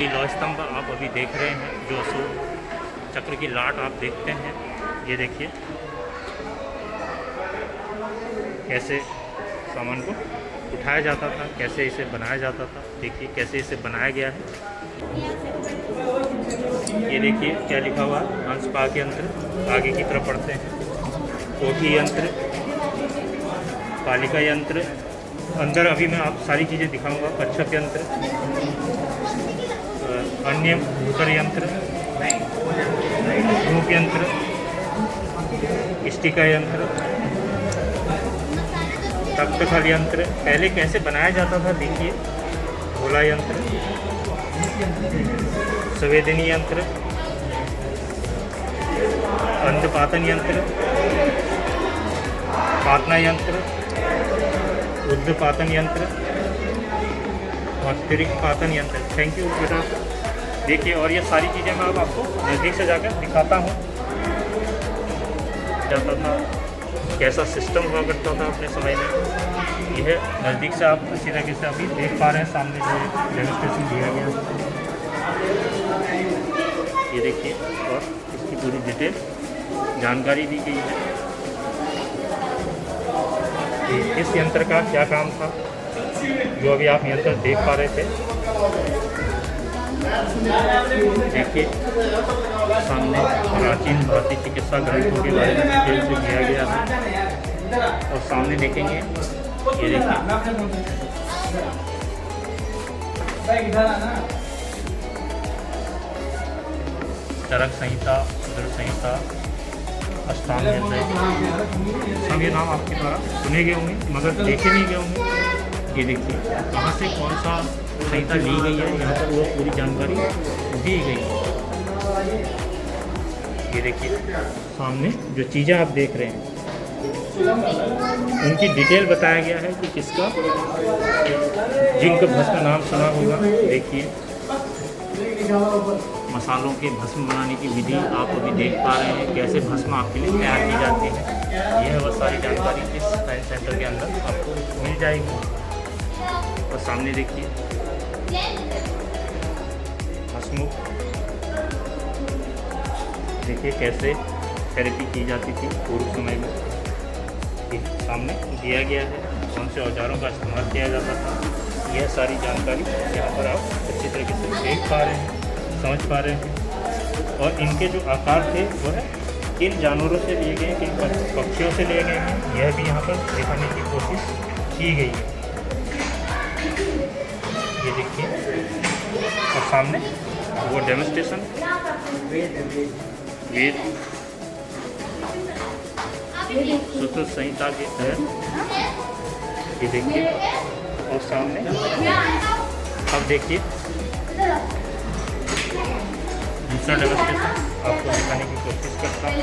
ये लौह स्तंभ आप अभी देख रहे हैं, जो अशोक चक्र की लाट आप देखते हैं। ये देखिए कैसे सामान को उठाया जाता था, कैसे इसे बनाया जाता था। देखिए कैसे इसे बनाया गया है। ये देखिए क्या लिखा हुआ है, हंसपाक यंत्र। आगे की तरफ पढ़ते हैं। कोठी यंत्र, पालिका यंत्र। अंदर अभी मैं आप सारी चीज़ें दिखाऊंगा। कच्छप यंत्र, अन्य भूतर यंत्र, धूप यंत्र, स्टिका यंत्र, तख्तखल यंत्र। पहले कैसे बनाया जाता था देखिए। भोला यंत्र, संवेदनी यंत्र, अंधपातन यंत्र, पातना यंत्र, उद्धपातन यंत्र, अतिरिक्त पातन यंत्र। थैंक यू बेटा। देखिए और ये सारी चीज़ें मैं अब आपको नज़दीक से जाकर दिखाता हूँ। जाता था, कैसा सिस्टम हुआ करता था अपने समय में। यह नज़दीक से आप अच्छी तरीके से अभी देख पा रहे हैं। सामने जो डेमोस्ट्रेशन दिया गया ये देखिए, और इसकी पूरी डिटेल जानकारी दी गई है। इस यंत्र का क्या काम था, जो अभी आप यंत्र देख पा रहे थे। देखिए सामने प्राचीन भारतीय चिकित्सा ग्रंथों के बारे में डिटेल से दिया गया है। और सामने देखेंगे, ये देखिए चरक संहिता, सुदृढ़ संहिता, अष्टांग हृदय। सब ये नाम आपके द्वारा सुने गए होंगे मगर देखे नहीं गए होंगे। ये देखिए कहाँ से कौन सा संहिता ली गई है, यहाँ पर वो पूरी जानकारी दी गई है। ये देखिए सामने जो चीज़ें आप देख रहे हैं, उनकी डिटेल बताया गया है कि किसका। जिंक भस्म नाम सुना होगा। देखिए मसालों के भस्म बनाने की विधि आप अभी देख पा रहे हैं, कैसे भस्म आपके लिए तैयार की जाती है। यह वह सारी जानकारी इस साइंस सेंटर के अंदर आपको मिल जाएगी। और सामने देखिए भस्म, देखिए कैसे थेरेपी की जाती थी पूर्व समय में। सामने दिया गया है कौन से औजारों का इस्तेमाल किया जाता था। यह सारी जानकारी यहाँ पर आप अच्छी तरीके से देख पा रहे हैं, समझ पा रहे हैं। और इनके जो आकार थे वह किन जानवरों से लिए गए, किन पक्षियों से लिए गए हैं, यह भी यहाँ पर दिखाने की कोशिश की गई है। ये देखिए, और सामने वो डेमोस्ट्रेशन वेद सूत्र संहिता के तहत। ये देखिए, और सामने अब देखिए दूसरा डेमोस्ट्रेशन आपको दिखाने की कोशिश करता हूँ।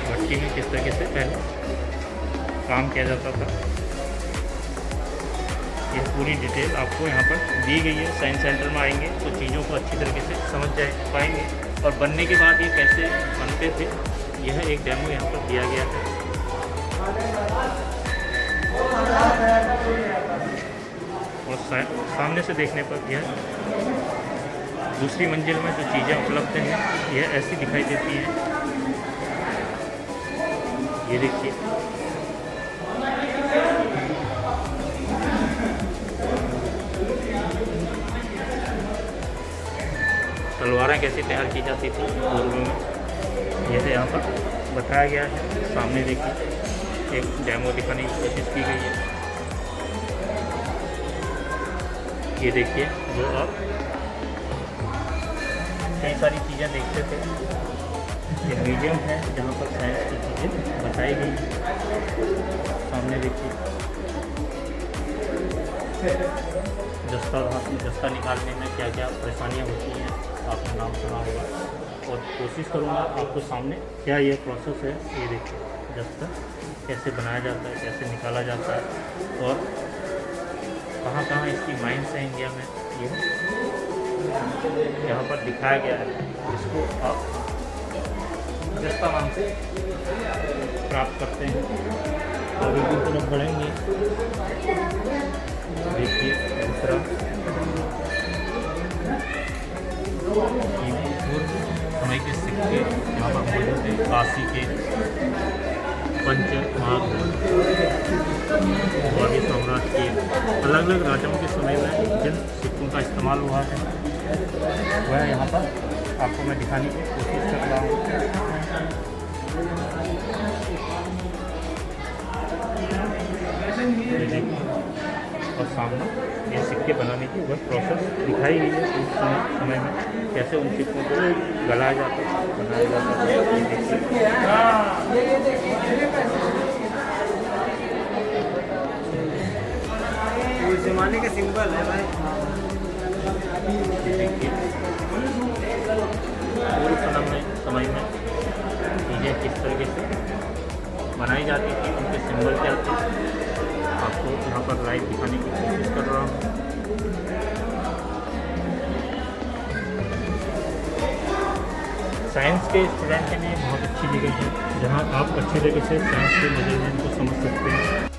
भट्टी में किस तरीके से पहले काम किया जाता था, यह पूरी डिटेल आपको यहाँ पर दी गई है। साइंस सेंटर में आएंगे तो चीज़ों को अच्छी तरीके से समझ पाएंगे। और बनने के बाद ये कैसे बनते थे, यह एक डेमो यहाँ पर दिया गया है। और सामने से देखने पर यह दूसरी मंजिल में जो चीज़ें उपलब्ध हैं, यह ऐसी दिखाई देती हैं। ये देखिए तलवारें कैसे तैयार की जाती थी पूर्व में, यह यहाँ पर बताया गया है। सामने देखिए एक डेमो दिखाने की कोशिश की गई है। ये देखिए जो आप कई सारी चीज़ें देखते थे, ये म्यूजियम है जहाँ पर साइंस की चीज़ें बताई गई हैं। सामने देखिए जस्ता निकालने में क्या क्या परेशानियाँ होती हैं, आपने नाम सुना होगा। और कोशिश करूँगा आपको सामने क्या ये प्रोसेस है। ये देखिए जस्ता कैसे बनाया जाता है, कैसे निकाला जाता है, और कहाँ कहाँ इसकी माइंस है इंडिया में, ये यहाँ पर दिखाया गया है। इसको आप जस्ता नाम से प्राप्त करते हैं। आगे की तरफ बढ़ेंगे, देखिए दूसरा पूर्व समय के सिक्के यहाँ पर मौजूद है। काशी के पंच महाद्वारी सम्राट के अलग अलग राजाओं के समय में जिन सिक्कों का इस्तेमाल हुआ है वह यहाँ पर आपको मैं दिखाने की कोशिश कर रहा हूँ। और सामने ये सिक्के बनाने की वह प्रोसेस दिखाई गई है उस समय में कैसे उन सिक्कों को गलाया जाता है, बनाया जाता है। उस जमाने का सिंबल है भाई। देखिए पूर्व समय में चीज़ें किस तरीके से बनाई जाती थी, उनके सिंबल क्या थे, आपको यहाँ पर लाइव दिखाने की कोशिश कर रहा हूँ। साइंस के स्टूडेंट के लिए बहुत अच्छी जगह है जहाँ आप अच्छी तरीके से साइंस के मेजरमेंट को समझ सकते हैं।